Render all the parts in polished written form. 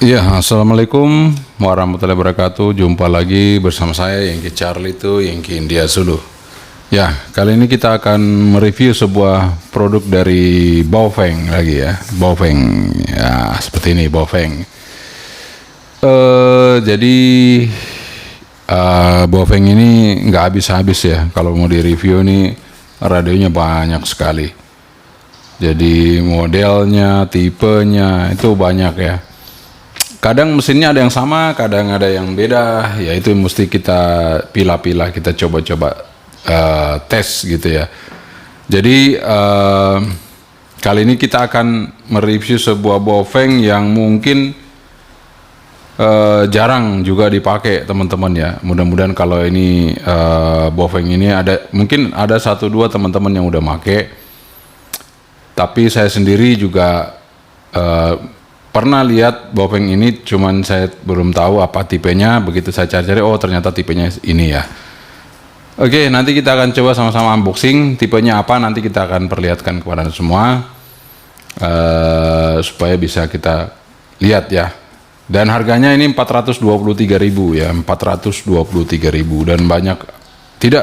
Iya, assalamualaikum warahmatullahi wabarakatuh. Jumpa lagi bersama saya Yengki Charlie itu Yengki India Zulu. Ya, kali ini kita akan mereview sebuah produk dari Baofeng lagi ya. Baofeng, ya seperti ini Baofeng. Jadi Baofeng ini nggak habis-habis ya. Kalau mau di review nih radionya banyak sekali. Jadi modelnya, tipenya itu banyak ya. Kadang mesinnya ada yang sama, kadang ada yang beda. Ya itu mesti kita pilah-pilah, kita coba-coba tes gitu ya. Jadi kali ini kita akan mereview sebuah Baofeng yang mungkin jarang juga dipakai teman-teman ya. Mudah-mudahan kalau ini Baofeng ini mungkin ada 1-2 teman-teman yang udah make. Tapi saya sendiri juga pernah lihat Baofeng ini, cuman saya belum tahu apa tipenya. Begitu saya cari-cari, oh ternyata tipenya ini ya. Oke, nanti kita akan coba sama-sama unboxing. Tipenya apa nanti kita akan perlihatkan kepada semua supaya bisa kita lihat ya. Dan harganya ini 423.000 ya, 423.000 dan banyak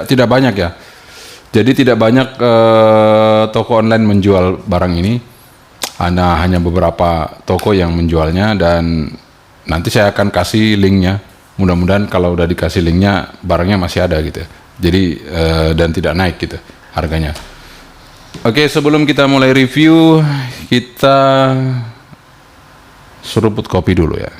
tidak banyak ya. Jadi tidak banyak toko online menjual barang ini. Hanya beberapa toko yang menjualnya, dan nanti saya akan kasih linknya. Mudah-mudahan kalau udah dikasih linknya barangnya masih ada gitu. Jadi dan tidak naik gitu harganya. Oke, sebelum kita mulai review, kita seruput kopi dulu ya.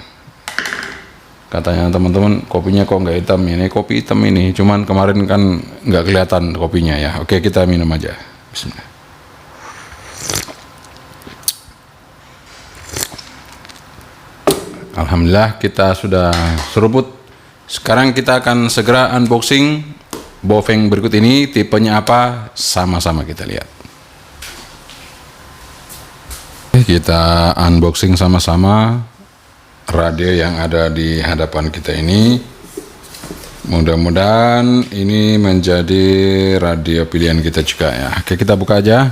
Katanya teman-teman kopinya kok nggak hitam, ini kopi hitam ini. Cuman kemarin kan nggak kelihatan kopinya ya. Oke, kita minum aja. Bismillah. Alhamdulillah kita sudah seruput. Sekarang kita akan segera unboxing Baofeng berikut ini. Tipenya apa? Sama-sama kita lihat. Kita unboxing sama-sama radio yang ada di hadapan kita ini. Mudah-mudahan ini menjadi radio pilihan kita juga ya. Oke, kita buka aja.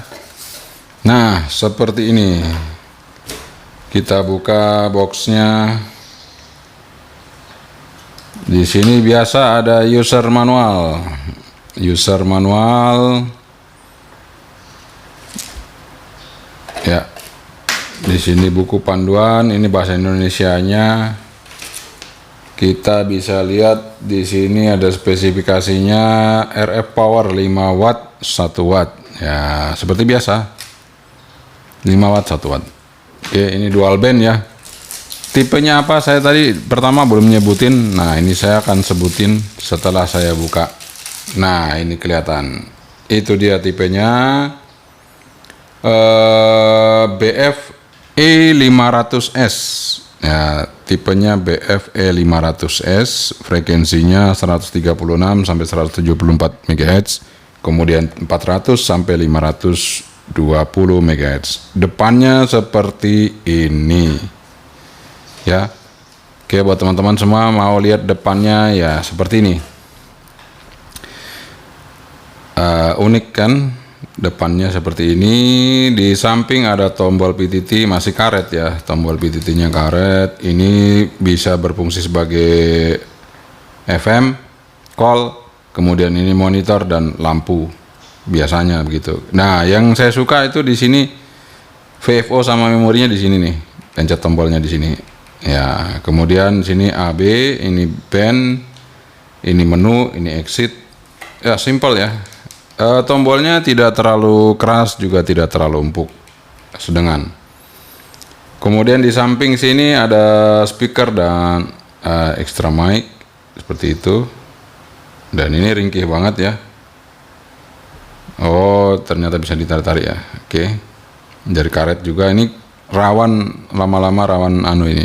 Nah, seperti ini. Kita buka boxnya. Di sini biasa ada user manual. User manual. Ya. Di sini buku panduan. Ini bahasa Indonesianya. Kita bisa lihat di sini ada spesifikasinya RF power 5 watt 1 watt. Ya, seperti biasa. 5 watt 1 watt. Oke, ini dual band ya. Tipenya apa saya tadi pertama belum nyebutin. Nah, ini saya akan sebutin setelah saya buka. Nah, ini kelihatan. Itu dia tipenya. BFE 500S. Ya, tipenya BFE 500S. Frekuensinya 136 sampai 174 MHz. Kemudian 400 sampai 520 MHz. Depannya seperti ini ya. Oke, buat teman-teman semua mau lihat depannya ya seperti ini. Unik kan depannya seperti ini. Di samping ada tombol PTT, masih karet ya, tombol PTT-nya karet. Ini bisa berfungsi sebagai FM, call, kemudian ini monitor dan lampu. Biasanya begitu. Nah, yang saya suka itu di sini VFO sama memorinya di sini nih. Pencet tombolnya di sini. Ya, kemudian sini AB, ini band, ini menu, ini exit. Ya, simple ya. Tombolnya tidak terlalu keras juga tidak terlalu empuk. Sedengan. Kemudian di samping sini ada speaker dan extra mic seperti itu. Dan ini ringkih banget ya. Oh, ternyata bisa ditarik-tarik ya. Oke. Dari karet juga. Ini rawan, lama-lama rawan ini.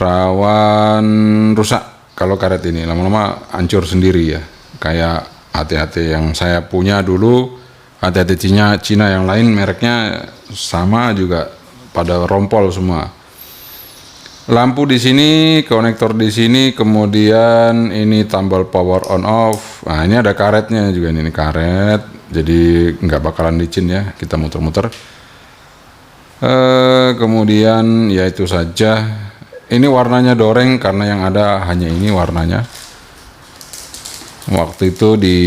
Rawan rusak kalau karet ini. Lama-lama hancur sendiri ya. Kayak AT-AT yang saya punya dulu. AT-AT Cina yang lain mereknya sama juga. Pada rompol semua. Lampu di sini, konektor di sini, kemudian ini tombol power on off. Nah, ini ada karetnya juga, ini karet. Jadi nggak bakalan licin ya, kita muter-muter. Kemudian ya itu saja. Ini warnanya doreng karena yang ada hanya ini warnanya. Waktu itu di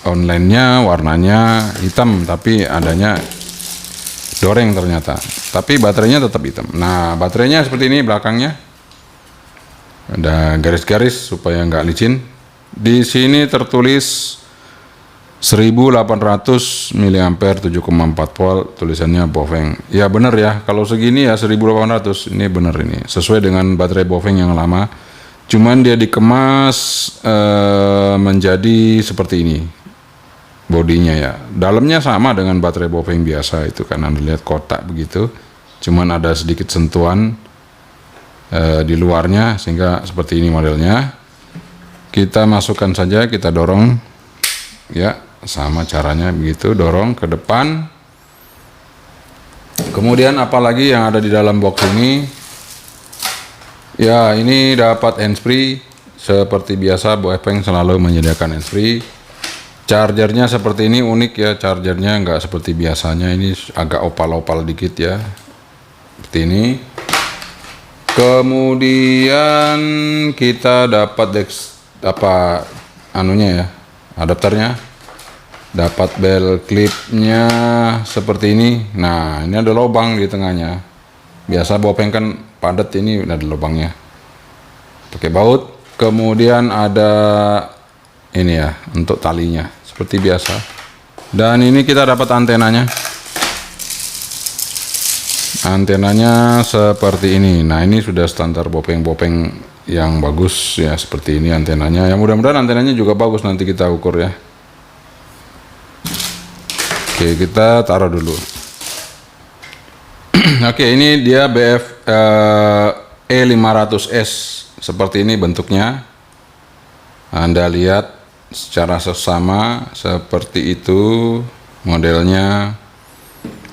online-nya warnanya hitam, tapi adanya doreng ternyata. Tapi baterainya tetap hitam. Nah, baterainya seperti ini belakangnya. Ada garis-garis supaya nggak licin. Di sini tertulis 1800 mAh 7,4 volt, tulisannya Bofeng. Ya benar ya, kalau segini ya 1800, ini benar, ini sesuai dengan baterai Bofeng yang lama. Cuman dia dikemas menjadi seperti ini bodinya ya. Dalamnya sama dengan baterai Bofeng biasa itu kan, Anda lihat kotak begitu. Cuman ada sedikit sentuhan di luarnya sehingga seperti ini modelnya. Kita masukkan saja, kita dorong ya, sama caranya begitu, dorong ke depan. Kemudian apalagi yang ada di dalam box ini? Ya, ini dapat handsfree seperti biasa. Bofeng selalu menyediakan handsfree. Chargernya seperti ini, unik ya, chargernya nggak seperti biasanya, ini agak opal-opal dikit ya, seperti ini. Kemudian kita dapat anunya ya, adapternya, dapat bel clipnya seperti ini. Nah, ini ada lubang di tengahnya. Biasa Bofeng kan padat, ini ada lubangnya, pakai baut. Kemudian ada ini ya untuk talinya seperti biasa. Dan ini kita dapat antenanya. Antenanya seperti ini. Nah, ini sudah standar Bofeng yang bagus ya, seperti ini antenanya. Yang mudah-mudahan antenanya juga bagus, nanti kita ukur ya. Oke, kita taruh dulu. Oke, ini dia BF E500S, seperti ini bentuknya. Anda lihat secara seksama seperti itu modelnya.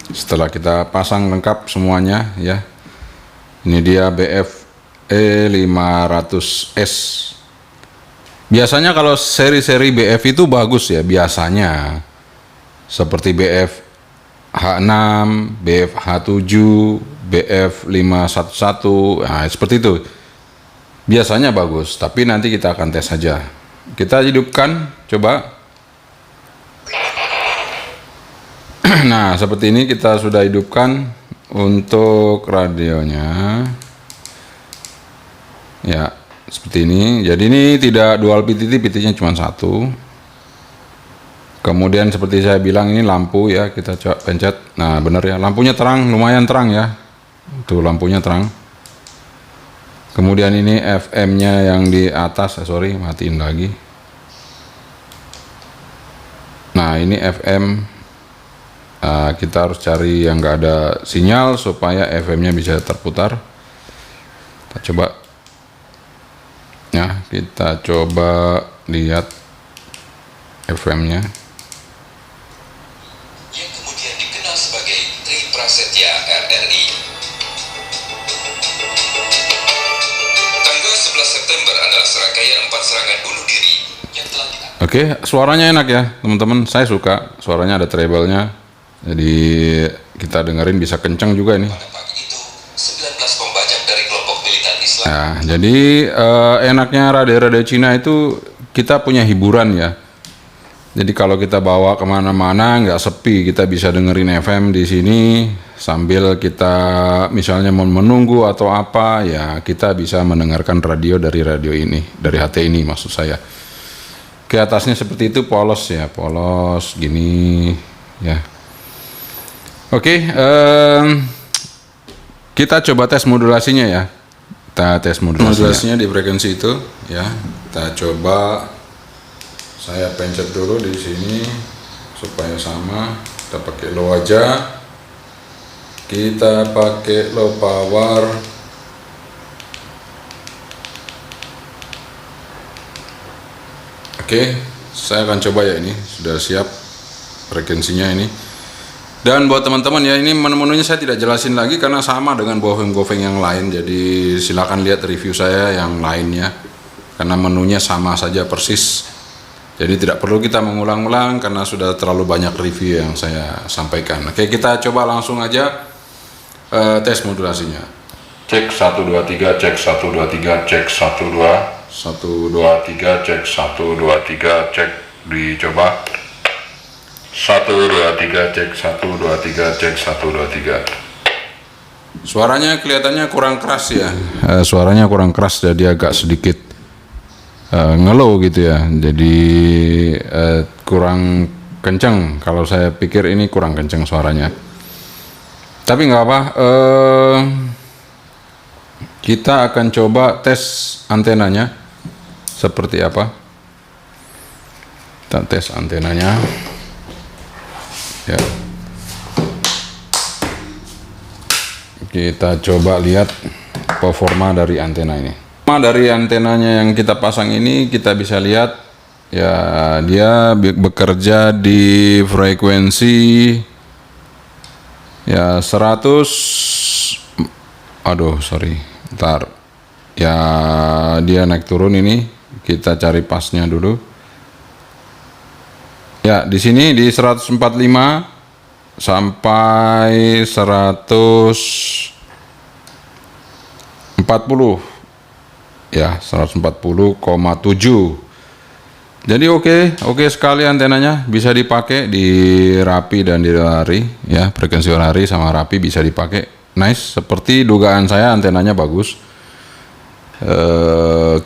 Setelah kita pasang lengkap semuanya ya, ini dia BF E500S. Biasanya kalau seri-seri BF itu bagus ya, biasanya seperti BF H6, BF H7, BF 511, nah seperti itu. Biasanya bagus, tapi nanti kita akan tes saja. Kita hidupkan, coba. Nah, seperti ini kita sudah hidupkan untuk radionya. Ya, seperti ini. Jadi ini tidak dual PTT, PTT-nya cuma satu. Kemudian seperti saya bilang, ini lampu ya, kita coba pencet. Nah, benar ya, lampunya terang, lumayan terang ya. Tuh lampunya terang. Kemudian ini FM-nya yang di atas, sorry, matiin lagi. Nah, ini FM. Kita harus cari yang nggak ada sinyal supaya FM-nya bisa terputar. Kita coba. Ya, kita coba lihat FM-nya. Yang kemudian dikenal sebagai Tri Prasetya RRI. Tanggal 11 September adalah serangkaian 4 serangan bunuh diri yang telah Oke, suaranya enak ya teman-teman, saya suka suaranya, ada treble-nya. Jadi kita dengerin bisa kencang juga ini. Pada pagi itu, 19 pembajak dari kelompok militan Islam. Nah, jadi enaknya radio-radio Cina itu kita punya hiburan ya. Jadi kalau kita bawa kemana-mana nggak sepi, kita bisa dengerin FM di sini sambil kita misalnya mau menunggu atau apa ya, kita bisa mendengarkan radio dari radio ini, dari HT ini maksud saya. Ke atasnya seperti itu, polos ya, polos gini ya. Oke, kita coba tes modulasinya ya. Kita tes modulasinya di frekuensi itu ya. Kita coba, saya pencet dulu di sini supaya sama. Kita pakai low aja. Kita pakai low power. Oke, saya akan coba ya, ini sudah siap frekuensinya ini. Dan buat teman-teman ya, ini menu-menunya saya tidak jelasin lagi karena sama dengan Bofeng yang lain. Jadi silakan lihat review saya yang lainnya karena menunya sama saja persis. Jadi tidak perlu kita mengulang-ulang karena sudah terlalu banyak review yang saya sampaikan. Oke, kita coba langsung aja. tes modulasinya. Cek 1 2 3, cek 1 2 3, cek 1 2 1 2 3, cek 1 2 3, cek, dicoba 1 2 3, cek 1 2 3, cek 1 2 3. Suaranya kelihatannya kurang keras ya. Suaranya kurang keras, jadi agak sedikit ngelow gitu ya. Jadi kurang kenceng. Kalau saya pikir ini kurang kenceng suaranya. Tapi nggak apa. Kita akan coba tes antenanya seperti apa. Kita tes antenanya. Ya. Kita coba lihat performa dari antena ini. Dari antenanya yang kita pasang ini kita bisa lihat ya, dia bekerja di frekuensi ya 100. Aduh, sorry. Ntar. Ya, dia naik turun ini. Kita cari pasnya dulu. Ya, di sini di 145 sampai 140 ya, 140,7. jadi oke sekali antenanya, bisa dipakai di Rappi dan di Lari ya, frekuensi Lari sama Rappi bisa dipakai. Nice, seperti dugaan saya antenanya bagus.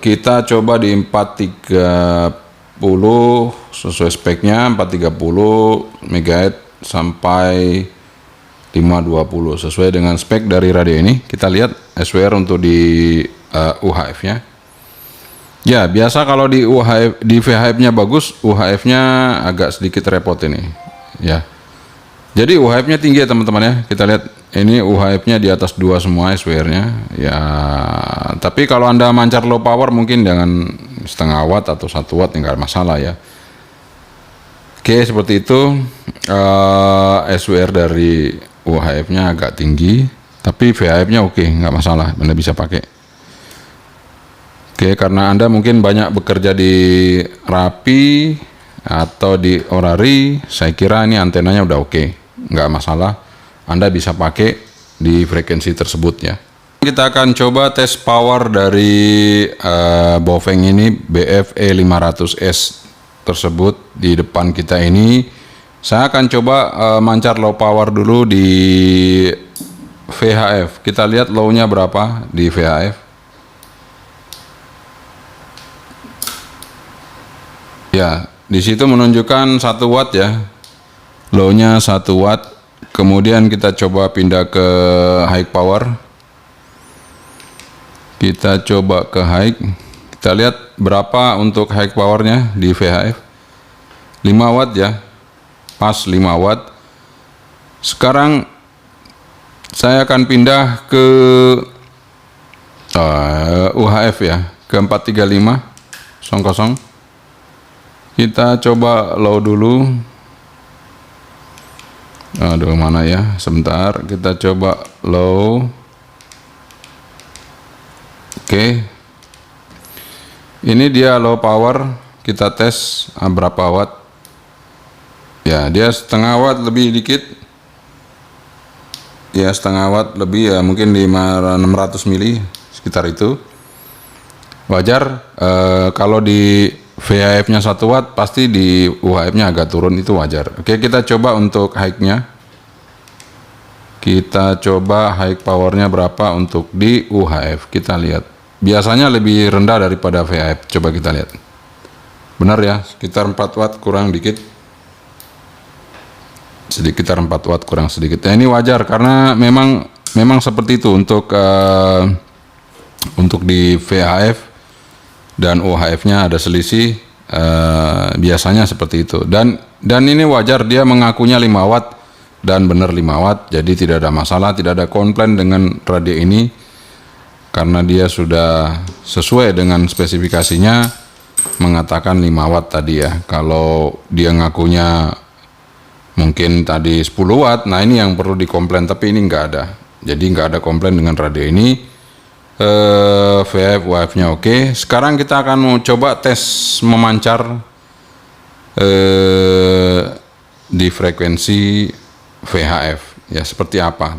Kita coba di 430 sesuai speknya, 430 MHz sampai 520 sesuai dengan spek dari radio ini. Kita lihat SWR untuk di UHF nya ya, biasa kalau di UHF, di VHF nya bagus, UHF nya agak sedikit repot ini ya. Jadi UHF nya tinggi ya teman-teman ya. Kita lihat ini UHF nya di atas 2 semua SWR nya ya. Tapi kalau Anda mancar low power mungkin dengan setengah watt atau 1 watt enggak masalah ya. Oke, seperti itu. SWR dari UHF-nya agak tinggi, tapi VHF-nya oke, nggak masalah, Anda bisa pakai. Oke, karena Anda mungkin banyak bekerja di Rappi atau di Orari, saya kira ini antenanya udah oke, nggak masalah. Anda bisa pakai di frekuensi tersebut ya. Kita akan coba tes power dari Baofeng ini, BFE 500S tersebut di depan kita ini. Saya akan coba mancar low power dulu di VHF. Kita lihat low-nya berapa di VHF. Ya, di situ menunjukkan 1 watt ya. Low-nya 1 watt. Kemudian kita coba pindah ke high power. Kita coba ke high. Kita lihat berapa untuk high powernya di VHF. 5 watt ya, pas 5 watt. Sekarang saya akan pindah ke UHF ya, ke 435 00. Kita coba low dulu. Aduh, mana ya, sebentar, kita coba low. Oke. Ini dia low power, kita tes berapa watt. Ya, dia setengah watt lebih dikit. Ya, setengah watt lebih ya, mungkin 600 mili sekitar itu. Wajar. Kalau di VHF-nya 1 watt, pasti di UHF-nya agak turun, itu wajar. Oke, kita coba untuk high-nya. Kita coba high powernya berapa untuk di UHF. Kita lihat. Biasanya lebih rendah daripada VHF. Coba kita lihat. Benar ya, sekitar 4 watt kurang dikit. Sekitar 4 watt kurang sedikit. Nah, ini wajar karena memang seperti itu untuk di VHF dan UHF-nya ada selisih. Biasanya seperti itu. Dan ini wajar, dia mengakunya 5 watt dan benar 5 watt. Jadi tidak ada masalah, tidak ada komplain dengan radio ini. Karena dia sudah sesuai dengan spesifikasinya, mengatakan 5 watt tadi ya. Kalau dia ngakunya mungkin tadi 10 watt, nah ini yang perlu dikomplain, tapi ini nggak ada. Jadi nggak ada komplain dengan radio ini. VHF, UHF-nya oke. Sekarang kita akan mau coba tes memancar di frekuensi VHF. Ya, seperti apa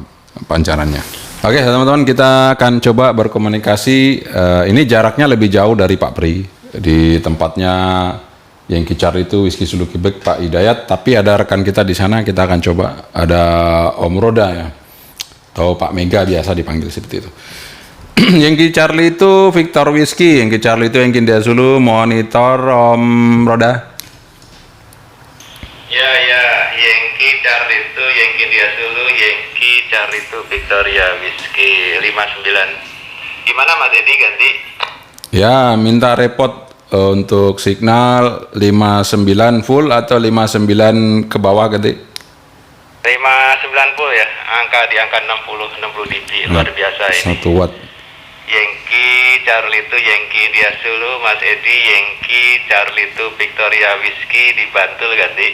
pancarannya. Oke teman-teman, kita akan coba berkomunikasi. Ini jaraknya lebih jauh dari Pak Pri, di tempatnya yang kicar itu Whiskey Zulu Quebec Pak Hidayat, tapi ada rekan kita di sana. Kita akan coba, ada Om Roda ya, atau Pak Mega biasa dipanggil seperti itu. Yankee Charlie itu Victor Whiskey, Yankee Charlie itu Yankee India Zulu, monitor Om Roda. Ya, Yankee Charlie itu Yankee India Zulu, Yankee Charlie itu Victoria Whiskey 59. Gimana Mas Edi ganti? Ya, minta repot untuk signal 59 full atau 59 ke bawah ganti? 590 ya, di angka 60 dB, luar biasa ini. 1 watt. Yankee Charlie itu Yankee India Zulu, Mas Edi Yankee Charlie itu Victoria Whiskey di Bantul ganti.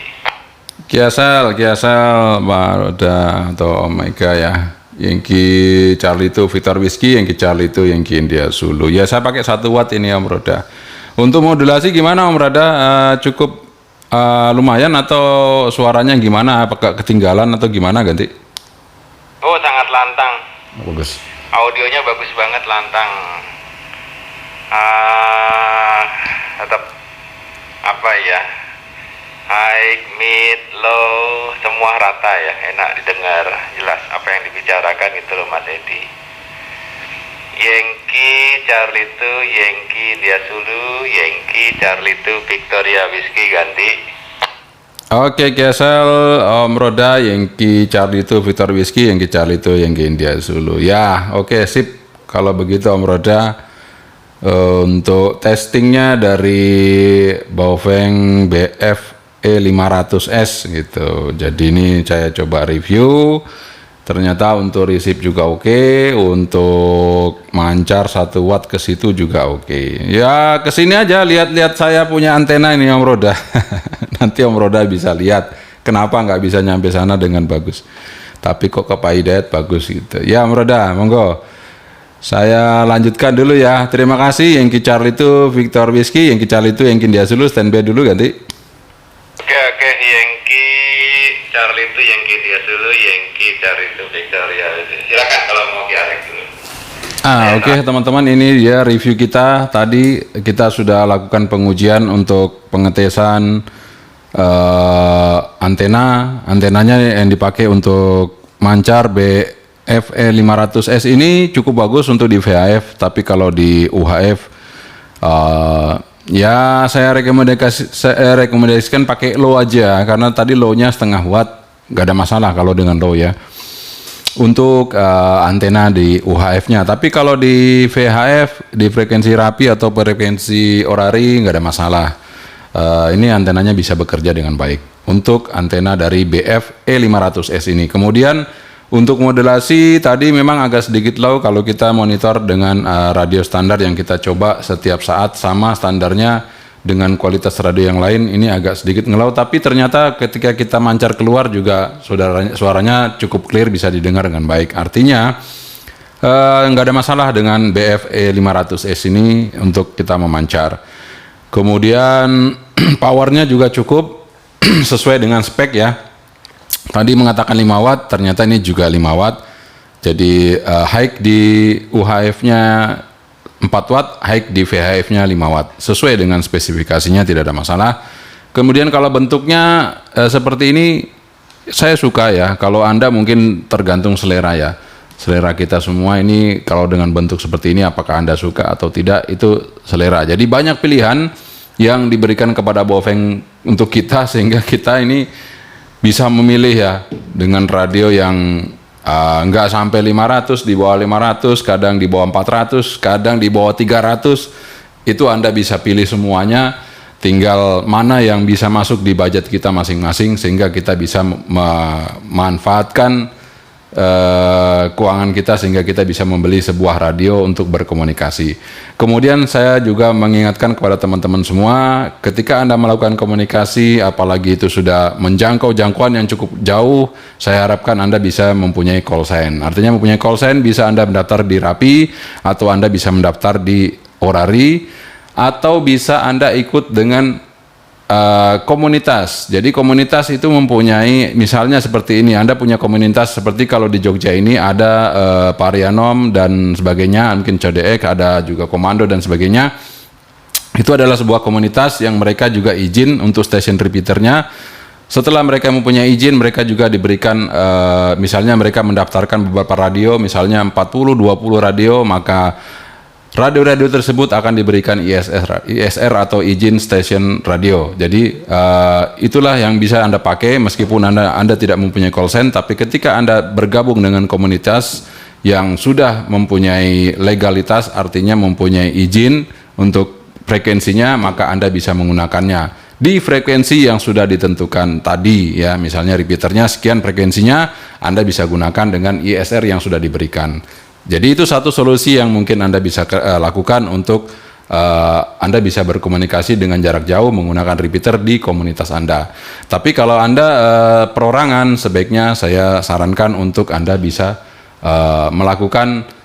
Kiasal Pak Roda atau Omega ya. Yankee Charlie itu Victor Whiskey, Yankee Charlie itu Yankee India Zulu. Ya saya pakai 1 watt ini Om Roda. Untuk modulasi gimana Om Roda? Cukup lumayan atau suaranya gimana? Apakah ketinggalan atau gimana ganti? Oh sangat lantang. Bagus. Audionya bagus banget, lantang. Tetap apa ya? High, mid, low, semua rata ya, enak didengar, jelas apa yang dibicarakan gitu loh Mas Edi. Yankee Charlie itu Yankee India Zulu, Yankee Charlie itu Victoria Whiskey ganti. Oke, Kiasal, Om Roda, Yankee Charlie itu Victor Whiskey, Yankee Charlie itu Yankee India Zulu. Ya, oke, sip. Kalau begitu Om Roda, untuk testingnya dari Baofeng BF E500S gitu. Jadi ini saya coba review. Ternyata untuk resip juga oke, untuk mancar 1 watt ke situ juga oke. Ya kesini aja lihat-lihat saya punya antena ini Om Roda. Nanti Om Roda bisa lihat kenapa nggak bisa nyampe sana dengan bagus. Tapi kok ke Pak Hidayat bagus gitu. Ya Om Roda, monggo. Saya lanjutkan dulu ya. Terima kasih. Yankee Charlie itu Victor Whiskey, Yankee Charlie itu Yankee India Zulu. Standby dulu ganti. Oke, Yankee Charlie itu Yankee India Zulu, Yankee Charlie itu Victoria. Silakan kalau mau diarek dulu. Oke, teman-teman, ini dia review kita. Tadi kita sudah lakukan pengujian untuk pengetesan antenanya yang dipakai untuk mancar BFE 500S ini cukup bagus untuk di VHF, tapi kalau di UHF ya saya rekomendasikan pakai low aja, karena tadi low-nya 0,5 watt, nggak ada masalah kalau dengan low ya untuk antena di UHF-nya. Tapi kalau di VHF, di frekuensi rapi atau frekuensi orari, nggak ada masalah. Ini antenanya bisa bekerja dengan baik untuk antena dari BF E500S ini. Kemudian untuk modulasi tadi memang agak sedikit low kalau kita monitor dengan radio standar yang kita coba setiap saat, sama standarnya dengan kualitas radio yang lain, ini agak sedikit ngelow, tapi ternyata ketika kita mancar keluar juga suaranya cukup clear, bisa didengar dengan baik. Artinya nggak ada masalah dengan BFE 500S ini untuk kita memancar. Kemudian powernya juga cukup sesuai dengan spek ya. Tadi mengatakan 5 watt, ternyata ini juga 5 watt. Jadi high di UHF-nya 4 watt, high di VHF-nya 5 watt. Sesuai dengan spesifikasinya, tidak ada masalah. Kemudian kalau bentuknya seperti ini, saya suka ya. Kalau Anda mungkin tergantung selera ya. Selera kita semua ini kalau dengan bentuk seperti ini, apakah Anda suka atau tidak, itu selera. Jadi banyak pilihan yang diberikan kepada Baofeng untuk kita, sehingga kita ini bisa memilih ya, dengan radio yang nggak sampai 500, di bawah 500, kadang di bawah 400, kadang di bawah 300, itu Anda bisa pilih semuanya, tinggal mana yang bisa masuk di budget kita masing-masing, sehingga kita bisa memanfaatkan keuangan kita, sehingga kita bisa membeli sebuah radio untuk berkomunikasi. Kemudian saya juga mengingatkan kepada teman-teman semua, ketika Anda melakukan komunikasi, apalagi itu sudah menjangkau jangkauan yang cukup jauh, saya harapkan Anda bisa mempunyai call sign. Artinya mempunyai call sign, bisa Anda mendaftar di Rapi, atau Anda bisa mendaftar di Orari, atau bisa Anda ikut dengan komunitas. Jadi komunitas itu mempunyai, misalnya seperti ini, Anda punya komunitas seperti kalau di Jogja ini ada Parianom dan sebagainya, mungkin CDX, ada juga Komando dan sebagainya. Itu adalah sebuah komunitas yang mereka juga izin untuk station repeaternya. Setelah mereka mempunyai izin, mereka juga diberikan, misalnya mereka mendaftarkan beberapa radio, misalnya 40-20 radio, maka radio-radio tersebut akan diberikan ISR atau izin station radio. Jadi itulah yang bisa Anda pakai meskipun Anda tidak mempunyai call sign, tapi ketika Anda bergabung dengan komunitas yang sudah mempunyai legalitas, artinya mempunyai izin untuk frekuensinya, maka Anda bisa menggunakannya di frekuensi yang sudah ditentukan tadi ya. Misalnya repeaternya sekian frekuensinya, Anda bisa gunakan dengan ISR yang sudah diberikan. Jadi itu satu solusi yang mungkin Anda bisa lakukan untuk Anda bisa berkomunikasi dengan jarak jauh menggunakan repeater di komunitas Anda. Tapi kalau Anda perorangan, sebaiknya saya sarankan untuk Anda bisa melakukan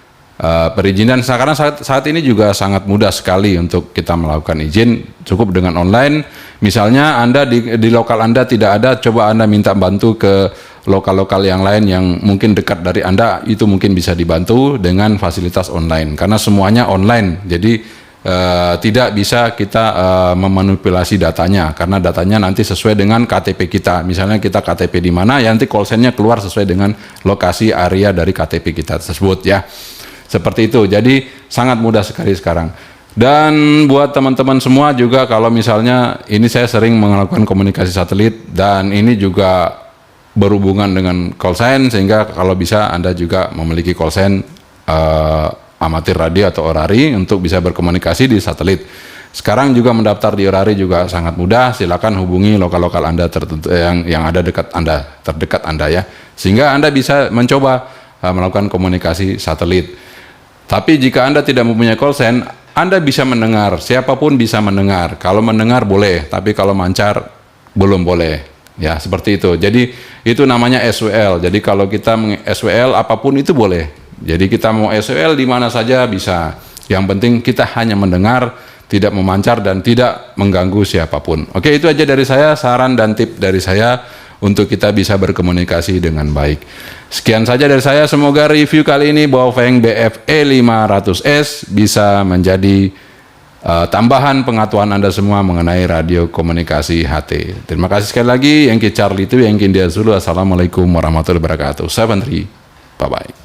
perizinan. Karena saat ini juga sangat mudah sekali untuk kita melakukan izin, cukup dengan online. Misalnya Anda di lokal Anda tidak ada, coba Anda minta bantu ke lokal-lokal yang lain yang mungkin dekat dari Anda, itu mungkin bisa dibantu dengan fasilitas online karena semuanya online. Jadi tidak bisa kita memanipulasi datanya karena datanya nanti sesuai dengan KTP kita. Misalnya kita KTP di mana, ya nanti call sign-nya keluar sesuai dengan lokasi area dari KTP kita tersebut ya. Seperti itu. Jadi sangat mudah sekali sekarang. Dan buat teman-teman semua juga, kalau misalnya ini saya sering melakukan komunikasi satelit dan ini juga berhubungan dengan call sign, sehingga kalau bisa Anda juga memiliki call sign amatir radio atau orari untuk bisa berkomunikasi di satelit. Sekarang juga mendaftar di orari juga sangat mudah. Silakan hubungi lokal-lokal Anda tertentu yang ada dekat Anda, terdekat Anda ya, sehingga Anda bisa mencoba melakukan komunikasi satelit. Tapi jika Anda tidak mempunyai call sign, Anda bisa mendengar, siapapun bisa mendengar. Kalau mendengar boleh, tapi kalau mancar belum boleh. Ya, seperti itu. Jadi itu namanya SWL. Jadi kalau kita SWL apapun itu boleh. Jadi kita mau SWL di mana saja bisa. Yang penting kita hanya mendengar, tidak memancar dan tidak mengganggu siapapun. Oke, itu aja dari saya, saran dan tip dari saya untuk kita bisa berkomunikasi dengan baik. Sekian saja dari saya, semoga review kali ini Baofeng BFE 500S bisa menjadi tambahan pengetahuan Anda semua mengenai radio komunikasi HT. Terima kasih sekali lagi, Yankee Charlie itu, Yankee India Zulu. Assalamualaikum warahmatullahi wabarakatuh. 73, bye-bye.